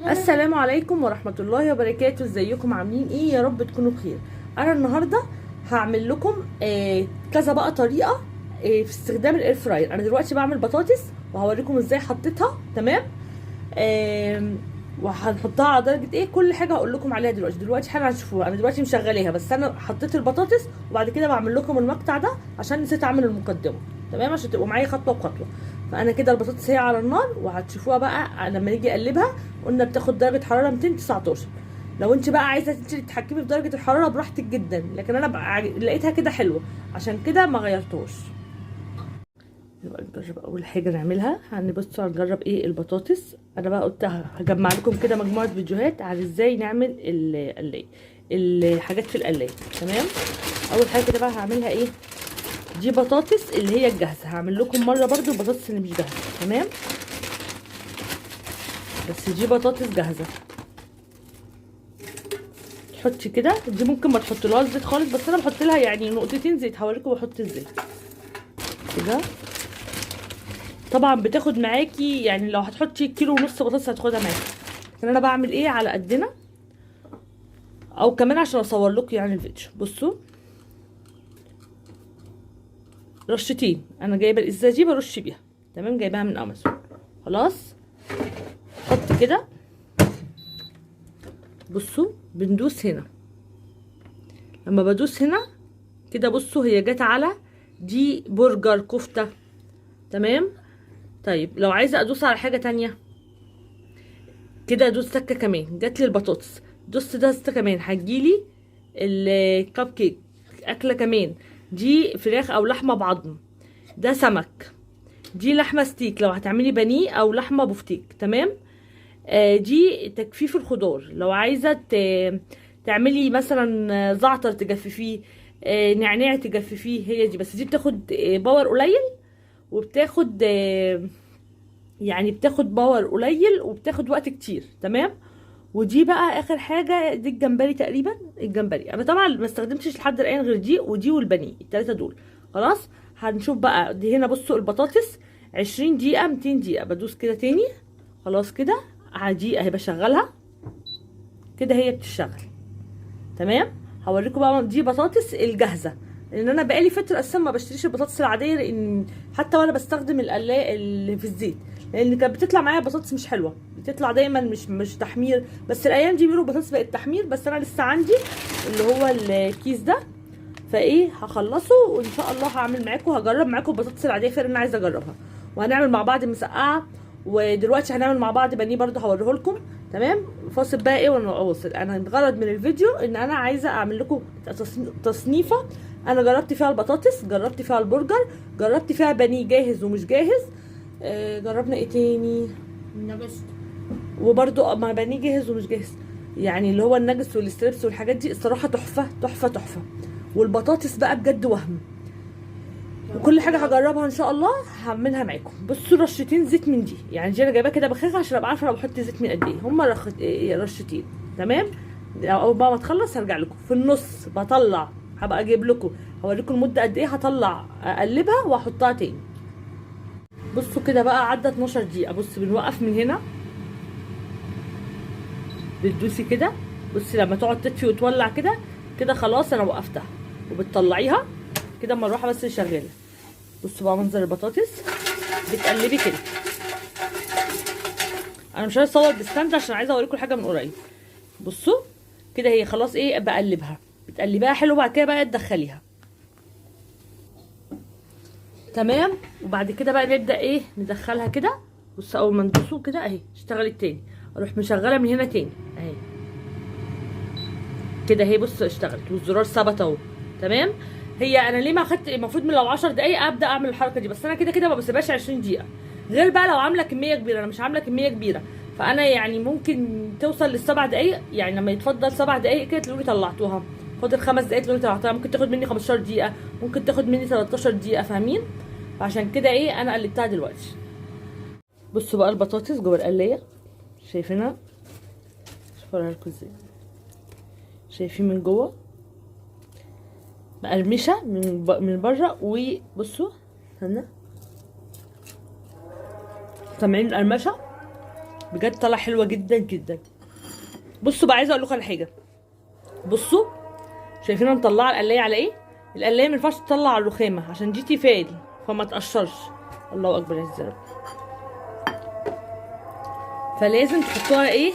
السلام عليكم ورحمة الله وبركاته. ازيكم عاملين ايه؟ يا رب تكونوا بخير. انا النهاردة هعمل لكم كذا بقى طريقة في استخدام الاير فراير. انا دلوقتي بعمل بطاطس وهوريكم ازاي حطيتها. تمام. وهنحطها على درجة ايه، كل حاجة هقول لكم عليها دلوقتي حالا هتشوفوها. انا دلوقتي مشغلاها، بس انا حطيت البطاطس وبعد كده بعمل لكم المقطع ده عشان نسيت اعمل المقدمة. تمام، عشان تبقوا معايا خطوة بخطوة. فانا كده البطاطس هي على النار وهتشوفوها بقى لما نيجي اقلبها. قلنا بتاخد درجة حرارة 219. لو انت بقى عايزه تتحكمي في درجه الحراره براحتك جدا، لكن انا بقى لقيتها كده حلوه عشان كده ما غيرتوش. يبقى نجرب اول حاجه نعملها. هنبصوا هنجرب ايه البطاطس. انا بقى قلت هجمع لكم كده مجموعه فيديوهات على ازاي نعمل الحاجات في القلايه. تمام. اول حاجه كده بقى هعملها ايه، دي بطاطس اللي هي الجاهزه. هعمل لكم مره برده البطاطس اللي مش جاهزه. تمام، بس دي بطاطس جاهزه. تحطي كده، دي ممكن ما تحطلهاش زيت خالص، بس انا بحط لها يعني نقطتين زيت. هوريكم بحط الزيت كده. طبعا بتاخد معاكي يعني لو هتحطي كيلو ونص بطاطس هتاخدها معاكي، لكن انا بعمل ايه على قدنا، او كمان عشان اصور لكم يعني الفيديو. بصوا، رشتين. انا جايبه الازازه دي برش بيها. تمام، جايباها من امازون. خلاص، حط كده. بصوا بندوس هنا. لما بدوس هنا كده بصوا هي جت على دي برجر كفته. تمام. طيب لو عايزه ادوس على حاجه تانية كده ادوس سكه كمان، جات لي البطاطس. دوست ده سكه كمان هتجيلي الكب كيك. اكله كمان دي فراخ او لحمه بعظم، ده سمك، دي لحمه ستيك لو هتعملي بانيه او لحمه بفتيك. تمام. دي تجفيف الخضار لو عايزه تعملي مثلا زعتر تجففيه، نعناع تجففيه. هي دي، بس دي بتاخد باور قليل، وبتاخد يعني بتاخد باور قليل وبتاخد وقت كتير. تمام. ودي بقى اخر حاجه، دي الجمبري تقريبا. الجمبري انا طبعا ما استخدمتش لحد الان غير دي ودي والبانيه، التلاته دول. خلاص، هنشوف بقى دي هنا. بصوا البطاطس 20 دقيقه 200 دقيقه. بدوس كده تاني. خلاص كده عادي اهي بشغلها كده، هي بتشتغل. تمام. هوريكم بقى دي بطاطس الجاهزه، لان انا بقالي فتره اساسا ما بشتريش البطاطس العاديه، لان حتى وانا بستخدم القلايه اللي في الزيت، لان كانت بتطلع معايا بطاطس مش حلوه، بتطلع دايما مش تحمير. بس الايام دي بيقولوا البطاطس بقت تحمير، بس انا لسه عندي اللي هو الكيس ده. فايه هخلصه وان شاء الله هعمل معاكم، هجرب معاكم البطاطس العاديه فعلا انا عايزه اجربها. وهنعمل مع بعض مسقعه، ودلوقتي هنعمل مع بعض بانيه برده هوريه لكم. تمام. فاصل بقى ايه وانا واصل. انا الغرض من الفيديو ان انا عايزه اعمل لكم تصنيفه. انا جربت فيها البطاطس، جربت فيها البرجر، جربت فيها بانيه جاهز ومش جاهز. جربنا ايه تاني؟ النجس. وبرده ما بانيه جاهز ومش جاهز، يعني اللي هو النجس والستريبس والحاجات دي الصراحه تحفه تحفه تحفه. والبطاطس بقى بجد وهم. وكل حاجه هجربها ان شاء الله هعملها معاكم. بصوا رشتين زيت من دي، يعني دي انا جايباها كده بخاخه عشان ابقى عارفه انا بحط زيت من قد ايه. هما رشتين. تمام. اول ما تخلص هرجع لكم في النص بطلع، هبقى اجيب لكم هوريكم المده قد ايه. هطلع اقلبها واحطها تاني. بصوا كده بقى عدى 12 دقيقه. بص بنوقف من هنا، بتدوسي كده. بصي لما تقعد تطفي وتولع كده كده خلاص انا وقفتها، وبتطلعيها كده مروحه بس شغاله. بصوا بقى منظر البطاطس، بتقلبي كده. انا مش عايزه اصور بالستاند عشان عايزه اوريكم حاجه من قريب. بصوا كده هي خلاص ايه، بقلبها بتقلبيها حلو. بعد كده بقى تدخليها. تمام. وبعد كده بقى نبدا ايه، ندخلها كده. بصوا اول ما ندوسوا كده اهي اشتغلت تاني، اروح مشغله من هنا تاني اهي كده اهي. بصوا اشتغلت والزرار ثبت اهو. تمام. هي انا ليه ما اخدت، المفروض من لو 10 دقايق ابدا اعمل الحركه دي، بس انا كده كده ما بسيبهاش 20 دقيقه. غير بقى لو عامله كميه كبيره، انا مش عامله كميه كبيره، فانا يعني ممكن توصل للسبع دقايق. يعني لما يتفضل 7 دقايق كده تلاقوني طلعتوها، فاضل 5 دقايق تلاقوني طلعتوها. ممكن تاخد مني 15 دقيقه، ممكن تاخد مني 13 دقيقه. فاهمين؟ فعشان كده ايه انا قلبتها دلوقتي. بصوا بقى البطاطس جوه القلايه، شايفينها؟ شوفوا لكم ازاي. شايفين من جوه مقرمشه من بره. وبصوا استنى، سامعين القرمشه؟ بجد طلع حلوه جدا جدا. بصوا بقى، عايزه اقول لكم على حاجه. بصوا شايفين انا مطلعه القلايه على ايه؟ القلايه ما ينفعش تطلع على الرخامه عشان دي تيفال فما تقشرش. الله اكبر يا الزرق. فلازم تحطوها ايه،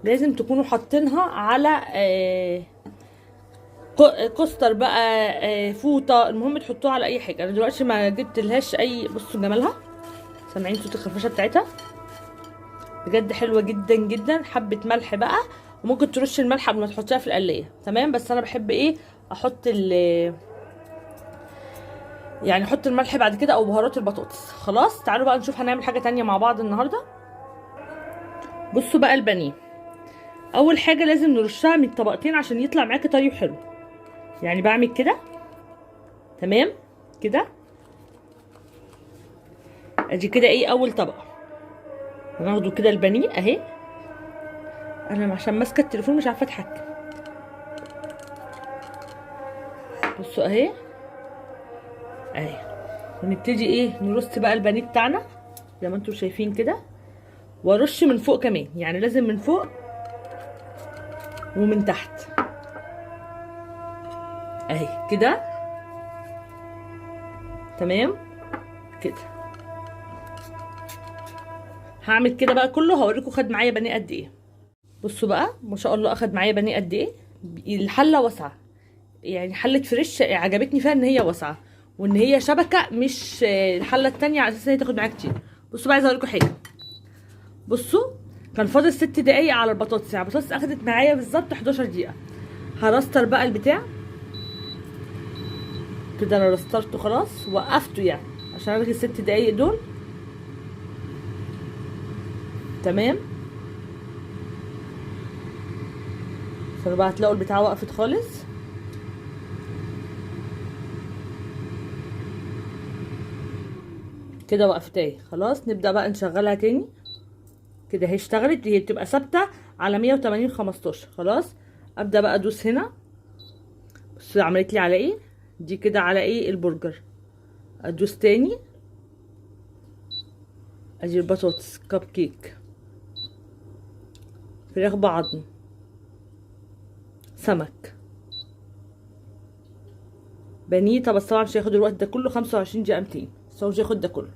لازم تكونوا حاطينها على كوستر بقى، فوطه، المهم تحطوها على اي حاجه. انا دلوقتي ما جبتلهاش اي. بصوا جمالها، سامعين صوت الخرفشه بتاعتها؟ بجد حلوه جدا جدا. حبه ملح بقى، وممكن ترش الملح قبل ما تحطيها في القلايه، تمام؟ بس انا بحب ايه، احط يعني احط الملح بعد كده او بهارات البطاطس. خلاص تعالوا بقى نشوف هنعمل حاجه تانية مع بعض النهارده. بصوا بقى البانيه، اول حاجه لازم نرشها من طبقتين عشان يطلع معاكي طري وحلو. يعني بعمل كده، تمام كده. ادي كده ايه اول طبقه. هناخده كده البانيه اهي. انا عشان ماسكه التليفون مش عارفه اتحكم. بصوا اهي اهي. ونبتدي ايه، نرص بقى البانيه بتاعنا زي ما انتم شايفين كده، وارش من فوق كمان، يعني لازم من فوق ومن تحت اهي كده، تمام كده. هعمل كده بقى كله، هوريكم خد معايا بانيه قد ايه. بصوا بقى ما شاء الله اخد معايا بانيه قد ايه. الحله واسعه، يعني حله فريش عجبتني فيها ان هي واسعه وان هي شبكه، مش الحله التانية على اساس ان هي تاخد معايا كتير. بصوا بقى عايزه اوريكم حاجه. بصوا كان فاضل 6 دقايق على البطاطس، يعني البطاطس اخدت معايا بالظبط 11 دقيقه. هرستر بقى البتاع كده. انا رسترته خلاص، وقفته يعني عشان الغي ال6 دقايق دول، تمام. عشان بقى هتلاقوا البتاع وقفت خالص. كده وقفت اهي خلاص. نبدا بقى نشغلها تاني كده. هي اشتغلت، هي بتبقى ثابته على 180 15. خلاص ابدا بقى ادوس هنا. بصوا عملت لي على ايه دي كده، على ايه البرجر. ادوس تاني، ادي البطاطس كب كيك، فراخ بعظم، سمك، بانيه. طب بس طبعا مش هياخد الوقت ده كله، 25 دقيقه 200، بس هو مش هياخد ده كله.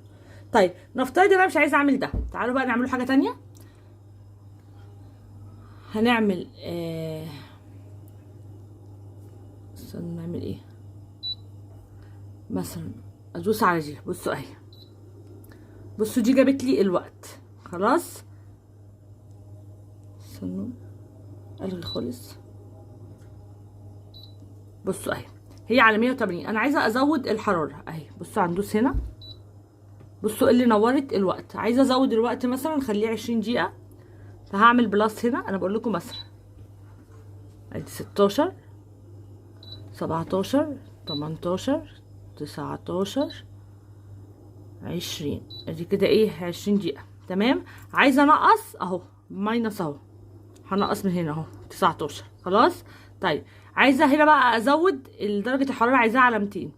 طيب نفترض انا مش عايزه اعمل ده، تعالوا بقى نعمله حاجه تانية. هنعمل استنى نعمل ايه مثلا. ادوس على دي، بصوا اهي. بصوا دي جابت لي الوقت خلاص. استنوا الغي خالص. بصوا اهي هي على 180. انا عايزه ازود الحراره اهي. بصوا هندوس هنا. بصوا اللي نورت الوقت. عايزه ازود الوقت مثلا نخليه 20 دقيقه، فهعمل بلس هنا. انا بقول لكم مثلا ادي 16 17 18 19 20. ادي كده ايه 20 دقيقه، تمام. عايزه انقص اهو، ماينس اهو، هنقص من هنا اهو 19. خلاص. طيب عايزه هنا بقى ازود درجه الحراره، عايزاها على 200.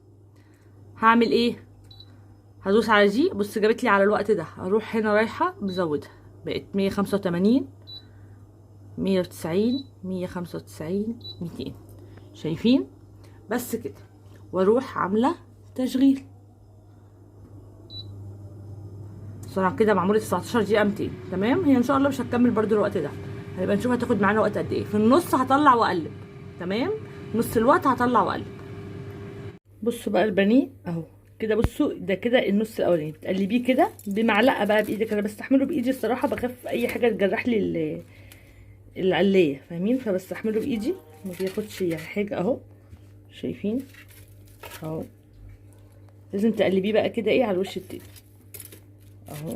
هعمل ايه، هدوس على دي. بص جابت لي على الوقت ده. اروح هنا رايحه مزودها، بقت 185 190 195 200. شايفين؟ بس كده. واروح عامله تشغيل. بصراحه كده معموله 19 دقيقه 200، تمام. هي ان شاء الله مش هتكمل برده الوقت ده، هنبقى نشوف هتاخد معانا وقت قد ايه. في النص هطلع واقلب، تمام. نص الوقت هطلع واقلب. بصوا بقى البانيه اهو كده. بصوا ده كده النص الاولاني، بتقلبيه كده بمعلقه بقى بايدك. انا بستحمله بايدي الصراحه، بخاف اي حاجه تجرح لي القلايه، فاهمين؟ فبستحمله بايدي، ما بياخدش يعني حاجه اهو. شايفين اهو؟ لازم تقلبيه بقى كده ايه على الوش التاني اهو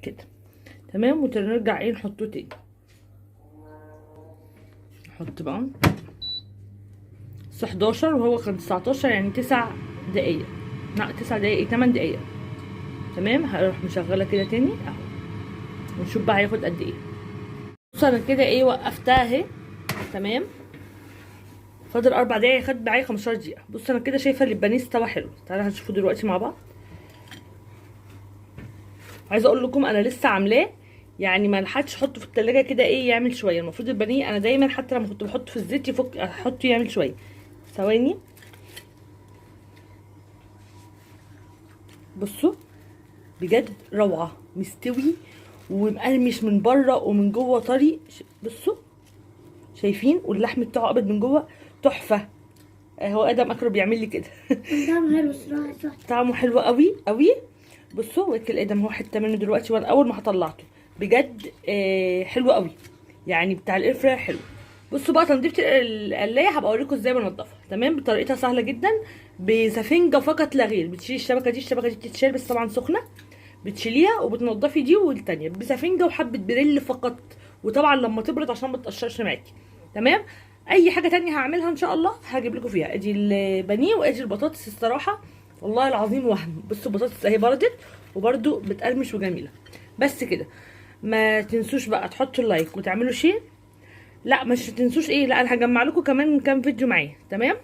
كده، تمام. وترجع ايه نحطه تاني. نحط بقى 11 وهو كان 19، يعني 9 دقايق. لا 9 دقايق 8 دقايق، تمام. هروح مشغله كده تاني اهو، ونشوف بقى هياخد قد ايه. بصوا انا كده ايه وقفتها اهي، تمام. فاضل 4 دقايق، خد معايا 15 دقيقه. بص انا كده شايفه ان البانيه استوى حلو. تعالوا هنشوفه دلوقتي مع بعض. عايزه اقول لكم انا لسه عاملاه، يعني ما لحقتش احطه في التلاجة كده ايه يعمل شويه. المفروض البانيه انا دايما حتى لما كنت بحطه في الزيت يفك، احطه يعمل شويه. ثواني. بصوا بجد روعه، مستوي ومقرمش من بره ومن جوه طري. بصوا شايفين، واللحم بتاعه ابيض من جوه، تحفه. هو ادم اكرم بيعمل لي كده. طعمه حلو الصراحه. طعمه حلو قوي قوي. بصوا واكل ادم هو حته منه دلوقتي، وانا اول ما طلعته بجد حلو قوي، يعني بتاع الاير حلو. بصوا بقى تنظيف القلايه هبقى اوريكم ازاي بنضفها. تمام، بطريقتها سهله جدا، بسفنجه فقط لا غير. بتشيلي الشبكه دي، الشبكه دي بتتشال بس طبعا سخنه، بتشيليها وبتنضفي دي والتانيه بسفنجه وحبه بريل فقط، وطبعا لما تبرد عشان ما تقشرش معاكي. تمام. اي حاجه تانية هعملها ان شاء الله هجيب لكم فيها. ادي البانيه وادي البطاطس. الصراحه والله العظيم وهم. بصوا البطاطس اهي بردت وبرده بتقرمش وجميله. بس كده، ما تنسوش بقى تحطوا اللايك وتعملوا شير. لا مش تنسوش ايه، لا انا هجمع لكم كمان كام فيديو معايا. تمام.